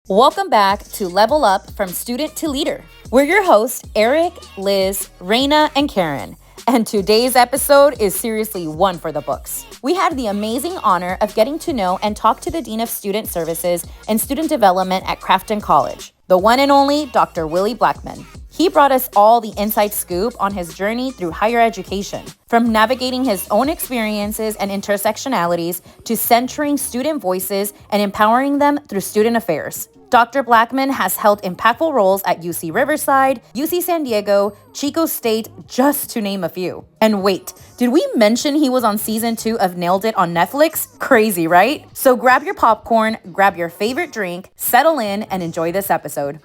Welcome back to Level Up from Student to Leader. We're your hosts, Eric, Liz, Raina, and Karen. And today's episode is seriously one for the books. We had the amazing honor of getting to know and talk to the Dean of Student Services and Student Development at Crafton College, the one and only Dr. Willie Blackmon. He brought us all the inside scoop on his journey through higher education, from navigating his own experiences and intersectionalities to centering student voices and empowering them through student affairs. Dr. Blackmon has held impactful roles at UC Riverside, UC San Diego, Chico State, just to name a few. And wait, did we mention he was on season 2 of Nailed It on Netflix? Crazy, right? So grab your popcorn, grab your favorite drink, settle in, and enjoy this episode.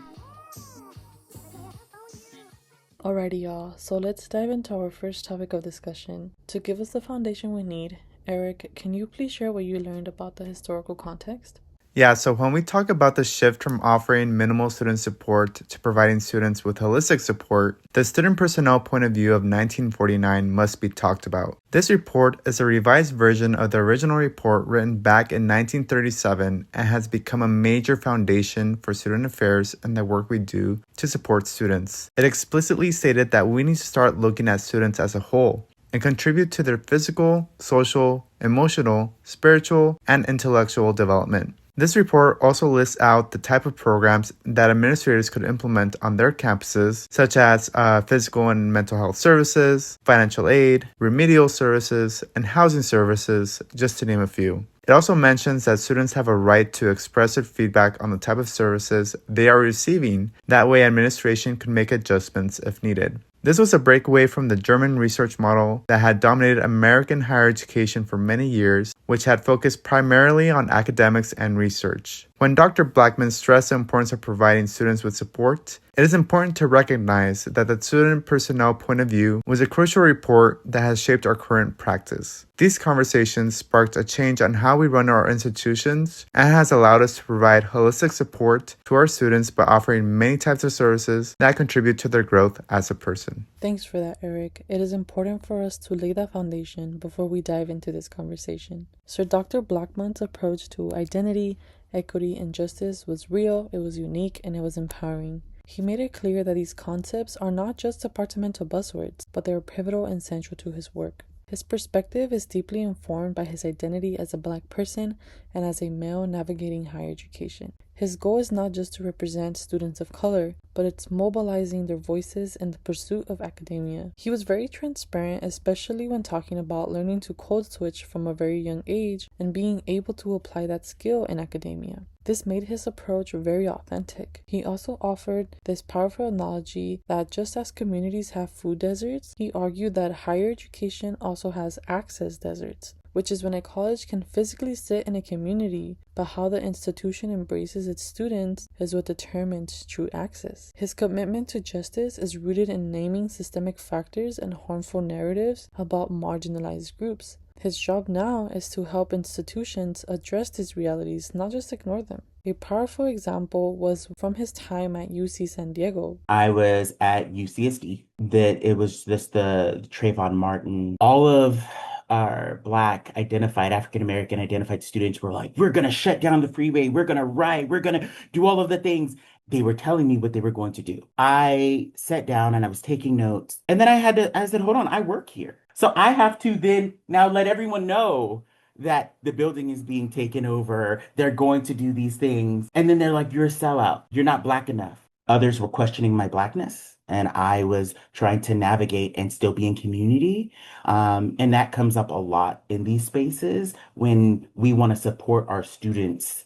Alrighty, y'all, so let's dive into our first topic of discussion. To give us the foundation we need, Eric, can you please share what you learned about the historical context? Yeah, so when we talk about the shift from offering minimal student support to providing students with holistic support, the student personnel point of view of 1949 must be talked about. This report is a revised version of the original report written back in 1937 and has become a major foundation for student affairs and the work we do to support students. It explicitly stated that we need to start looking at students as a whole and contribute to their physical, social, emotional, spiritual, and intellectual development. This report also lists out the type of programs that administrators could implement on their campuses, such as physical and mental health services, financial aid, remedial services, and housing services, just to name a few. It also mentions that students have a right to express their feedback on the type of services they are receiving. That way, administration can make adjustments if needed. This was a breakaway from the German research model that had dominated American higher education for many years, which had focused primarily on academics and research. When Dr. Blackmon stressed the importance of providing students with support, it is important to recognize that the student personnel point of view was a crucial report that has shaped our current practice. These conversations sparked a change on how we run our institutions and has allowed us to provide holistic support to our students by offering many types of services that contribute to their growth as a person. Thanks for that, Eric. It is important for us to lay that foundation before we dive into this conversation. So Dr. Blackmon's approach to identity, equity, and justice was real, it was unique, and it was empowering. He made it clear that these concepts are not just departmental buzzwords, but they are pivotal and central to his work. His perspective is deeply informed by his identity as a Black person and as a male navigating higher education. His goal is not just to represent students of color, but it's mobilizing their voices in the pursuit of academia. He was very transparent, especially when talking about learning to code switch from a very young age and being able to apply that skill in academia. This made his approach very authentic. He also offered this powerful analogy that just as communities have food deserts, he argued that higher education also has access deserts, which is when a college can physically sit in a community, but how the institution embraces its students is what determines true access. His commitment to justice is rooted in naming systemic factors and harmful narratives about marginalized groups. His job now is to help institutions address these realities, not just ignore them. A powerful example was from his time at UC San Diego. I was at UCSD, that it was just the Trayvon Martin, all of our Black identified, African American identified students were like, we're going to shut down the freeway, we're going to riot, we're going to do all of the things. They were telling me what they were going to do. I sat down and I was taking notes. And then I said, hold on, I work here. So I have to then now let everyone know that the building is being taken over. They're going to do these things. And then they're like, you're a sellout. You're not Black enough. Others were questioning my Blackness. And I was trying to navigate and still be in community. And that comes up a lot in these spaces when we want to support our students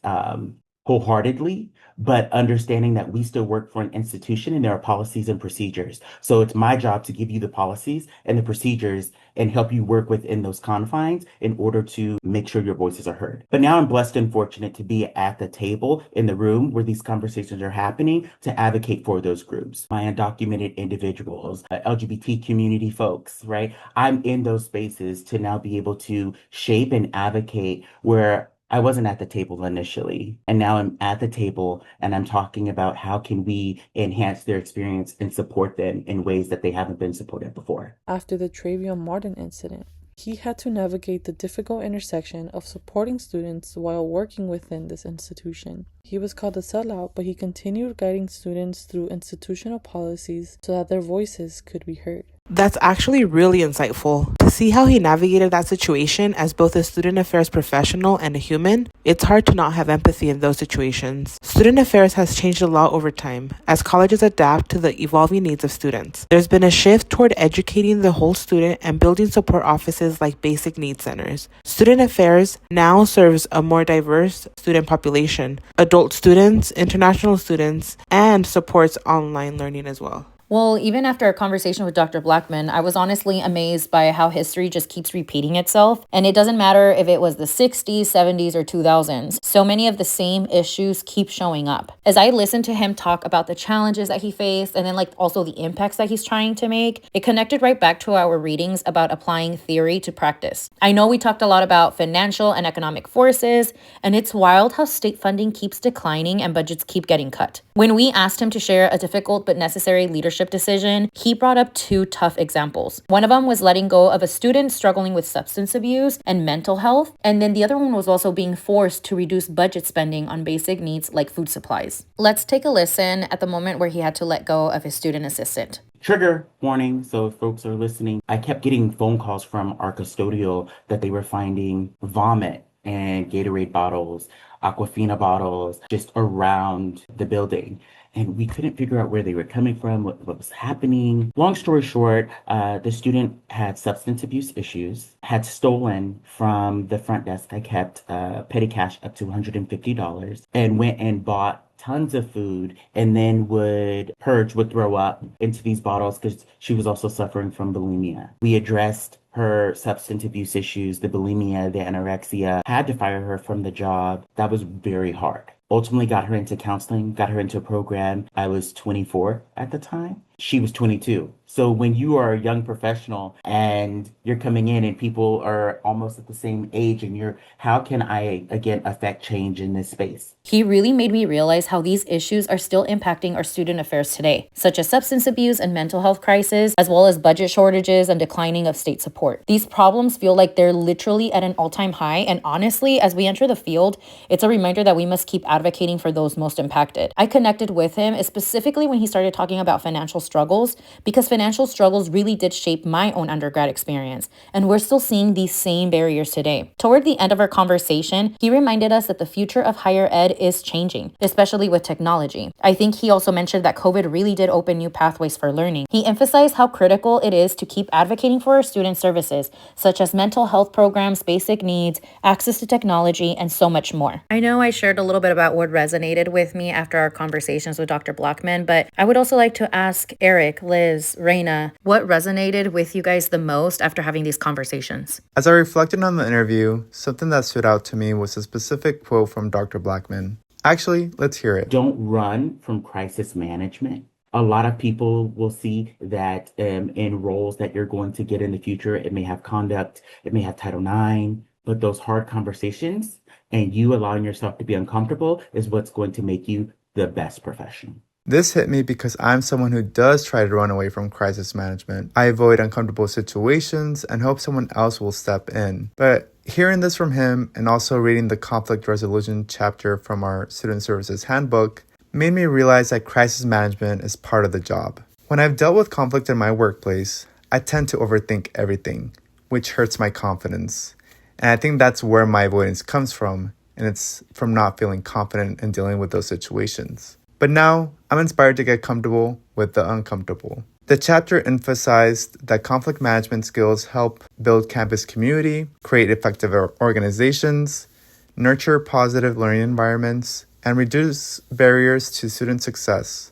wholeheartedly, but understanding that we still work for an institution and there are policies and procedures. So it's my job to give you the policies and the procedures and help you work within those confines in order to make sure your voices are heard. But now I'm blessed and fortunate to be at the table in the room where these conversations are happening to advocate for those groups. My undocumented individuals, LGBT community folks, right? I'm in those spaces to now be able to shape and advocate where I wasn't at the table initially, and now I'm at the table and I'm talking about how can we enhance their experience and support them in ways that they haven't been supported before. After the Trayvon Martin incident, He had to navigate the difficult intersection of supporting students while working within this institution. He was called a sellout, but he continued guiding students through institutional policies so that their voices could be heard. That's actually really insightful. To see how he navigated that situation as both a student affairs professional and a human, it's hard to not have empathy in those situations. Student affairs has changed a lot over time as colleges adapt to the evolving needs of students. There's been a shift toward educating the whole student and building support offices like basic needs centers. Student affairs now serves a more diverse student population, adult students, international students, and supports online learning as well. Well, even after a conversation with Dr. Blackmon, I was honestly amazed by how history just keeps repeating itself. And it doesn't matter if it was the 60s, 70s, or 2000s. So many of the same issues keep showing up. As I listened to him talk about the challenges that he faced and then also the impacts that he's trying to make, it connected right back to our readings about applying theory to practice. I know we talked a lot about financial and economic forces, and it's wild how state funding keeps declining and budgets keep getting cut. When we asked him to share a difficult but necessary leadership decision, he brought up two tough examples. One of them was letting go of a student struggling with substance abuse and mental health, and then the other one was also being forced to reduce budget spending on basic needs like food supplies. Let's take a listen at the moment where he had to let go of his student assistant. Trigger warning, so if folks are listening, I kept getting phone calls from our custodial that they were finding vomit and Gatorade bottles, Aquafina bottles, just around the building. And we couldn't figure out where they were coming from, what was happening. Long story short, the student had substance abuse issues, had stolen from the front desk. I kept petty cash up to $150 and went and bought tons of food and then would throw up into these bottles because she was also suffering from bulimia. We addressed her substance abuse issues, the bulimia, the anorexia, had to fire her from the job. That was very hard. Ultimately got her into counseling, got her into a program. I was 24 at the time. She was 22. So when you are a young professional and you're coming in and people are almost at the same age and how can I, again, affect change in this space? He really made me realize how these issues are still impacting our student affairs today, such as substance abuse and mental health crisis, as well as budget shortages and declining of state support. These problems feel like they're literally at an all-time high. And honestly, as we enter the field, it's a reminder that we must keep advocating for those most impacted. I connected with him specifically when he started talking about financial struggles, because financial struggles really did shape my own undergrad experience, and we're still seeing these same barriers today. Toward the end of our conversation, he reminded us that the future of higher ed is changing, especially with technology. I think he also mentioned that COVID really did open new pathways for learning. He emphasized how critical it is to keep advocating for our student services, such as mental health programs, basic needs, access to technology, and so much more. I know I shared a little bit about what resonated with me after our conversations with Dr. Blackmon, but I would also like to ask Eric, Liz, Raina, what resonated with you guys the most after having these conversations? As I reflected on the interview, something that stood out to me was a specific quote from Dr. Blackmon. Actually, let's hear it. Don't run from crisis management. A lot of people will see that in roles that you're going to get in the future, it may have conduct, it may have Title IX, but those hard conversations and you allowing yourself to be uncomfortable is what's going to make you the best professional. This hit me because I'm someone who does try to run away from crisis management. I avoid uncomfortable situations and hope someone else will step in. But hearing this from him and also reading the conflict resolution chapter from our Student Services Handbook made me realize that crisis management is part of the job. When I've dealt with conflict in my workplace, I tend to overthink everything, which hurts my confidence. And I think that's where my avoidance comes from, and it's from not feeling confident in dealing with those situations. But now, I'm inspired to get comfortable with the uncomfortable. The chapter emphasized that conflict management skills help build campus community, create effective organizations, nurture positive learning environments, and reduce barriers to student success.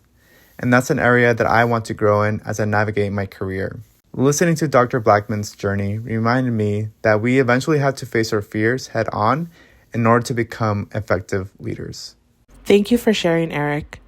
And that's an area that I want to grow in as I navigate my career. Listening to Dr. Blackmon's journey reminded me that we eventually have to face our fears head on in order to become effective leaders. Thank you for sharing, Eric.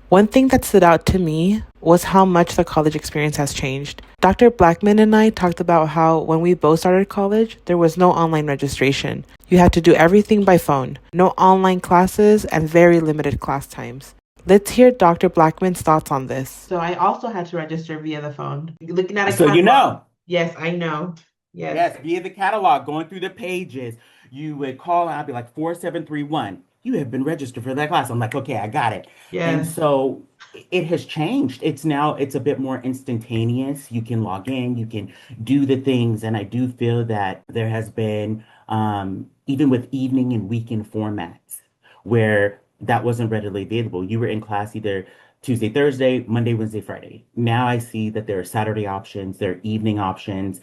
One thing that stood out to me was how much the college experience has changed. Dr. Blackmon and I talked about how when we both started college, there was no online registration. You had to do everything by phone, no online classes, and very limited class times. Let's hear Dr. Blackmon's thoughts on this. So I also had to register via the phone. Looking at a So you know. Yes, I know. Yes, via the catalog, going through the pages. You would call and I'd be like 4731. You have been registered for that class. I'm like, okay, I got it. And so it has changed. It's a bit more instantaneous. You can log in, you can do the things. And I do feel that there has been, even with evening and weekend formats, where that wasn't readily available. You were in class either Tuesday, Thursday, Monday, Wednesday, Friday. Now I see that there are Saturday options, there are evening options,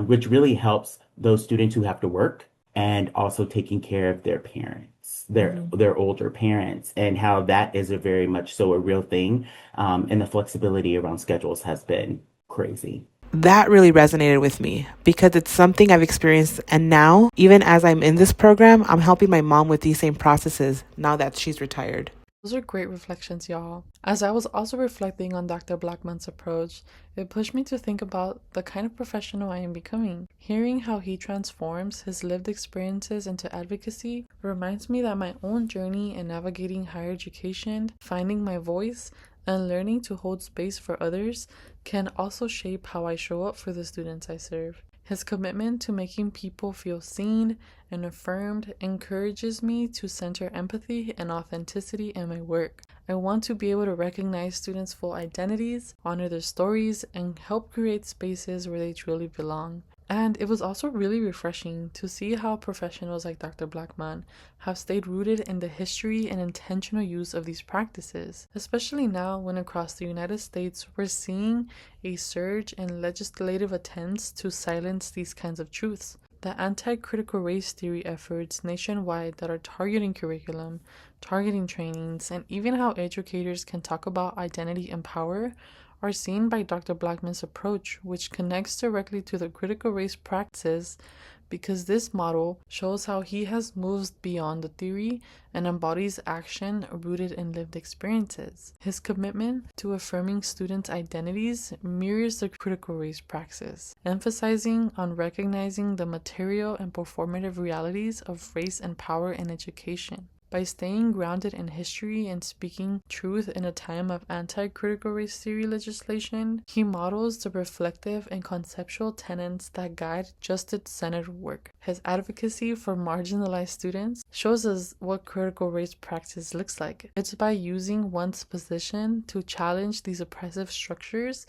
which really helps those students who have to work and also taking care of their parents, their older parents, and how that is a very much so a real thing. And the flexibility around schedules has been crazy. That really resonated with me because it's something I've experienced. And now, even as I'm in this program, I'm helping my mom with these same processes now that she's retired. Those are great reflections, y'all. As I was also reflecting on Dr. Blackmon's approach, it pushed me to think about the kind of professional I am becoming. Hearing how he transforms his lived experiences into advocacy reminds me that my own journey in navigating higher education, finding my voice, and learning to hold space for others can also shape how I show up for the students I serve. His commitment to making people feel seen and affirmed encourages me to center empathy and authenticity in my work. I want to be able to recognize students' full identities, honor their stories, and help create spaces where they truly belong. And it was also really refreshing to see how professionals like Dr. Blackmon have stayed rooted in the history and intentional use of these practices, especially now when across the United States we're seeing a surge in legislative attempts to silence these kinds of truths. The anti-critical race theory efforts nationwide that are targeting curriculum, targeting trainings, and even how educators can talk about identity and power are seen by Dr. Blackmon's approach, which connects directly to the critical race practices because this model shows how he has moved beyond the theory and embodies action rooted in lived experiences. His commitment to affirming students' identities mirrors the critical race praxis, emphasizing on recognizing the material and performative realities of race and power in education. By staying grounded in history and speaking truth in a time of anti-critical race theory legislation, he models the reflective and conceptual tenets that guide justice-centered work. His advocacy for marginalized students shows us what critical race practice looks like. It's by using one's position to challenge these oppressive structures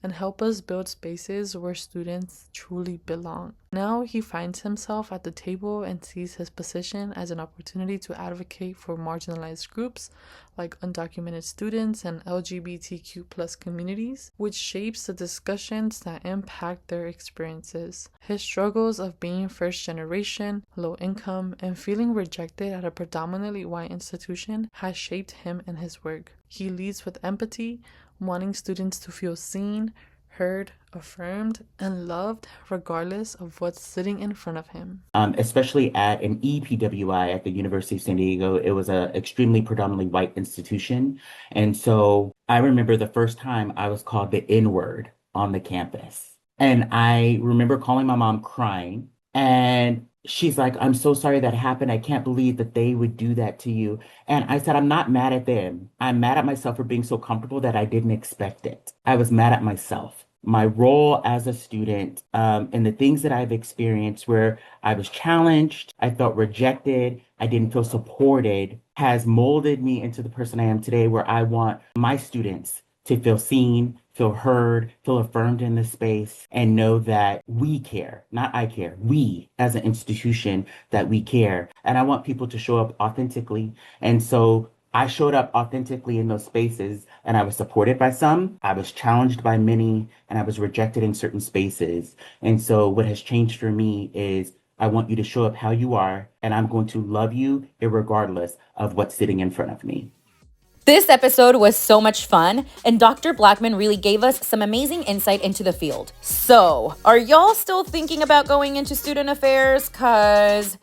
and help us build spaces where students truly belong. Now he finds himself at the table and sees his position as an opportunity to advocate for marginalized groups like undocumented students and LGBTQ+ communities, which shapes the discussions that impact their experiences. His struggles of being first generation, low income, and feeling rejected at a predominantly white institution has shaped him and his work. He leads with empathy, wanting students to feel seen, heard, affirmed, and loved regardless of what's sitting in front of him. Especially at an EPWI at the University of San Diego, it was an extremely predominantly white institution. And so I remember the first time I was called the N-word on the campus. And I remember calling my mom crying, and she's like, "I'm so sorry that happened. I can't believe that they would do that to you." And I said, "I'm not mad at them. I'm mad at myself for being so comfortable that I didn't expect it. I was mad at myself. My role as a student, and the things that I've experienced where I was challenged, I felt rejected, I didn't feel supported, has molded me into the person I am today, where I want my students to feel seen, feel heard, feel affirmed in this space, and know that we care, not I care, we as an institution, that we care. And I want people to show up authentically. And so I showed up authentically in those spaces, and I was supported by some, I was challenged by many, and I was rejected in certain spaces. And so what has changed for me is I want you to show up how you are, and I'm going to love you irregardless of what's sitting in front of me. This episode was so much fun, and Dr. Blackmon really gave us some amazing insight into the field. So, are y'all still thinking about going into student affairs?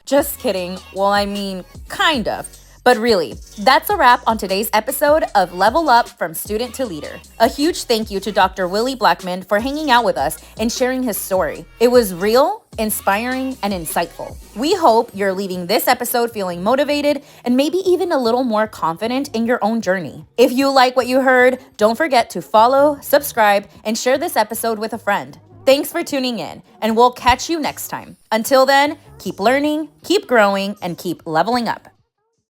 Just kidding. Well, I mean, kind of. But really, that's a wrap on today's episode of Level Up from Student to Leader. A huge thank you to Dr. Willie Blackmon for hanging out with us and sharing his story. It was real, inspiring, and insightful. We hope you're leaving this episode feeling motivated and maybe even a little more confident in your own journey. If you like what you heard, don't forget to follow, subscribe, and share this episode with a friend. Thanks for tuning in, and we'll catch you next time. Until then, keep learning, keep growing, and keep leveling up.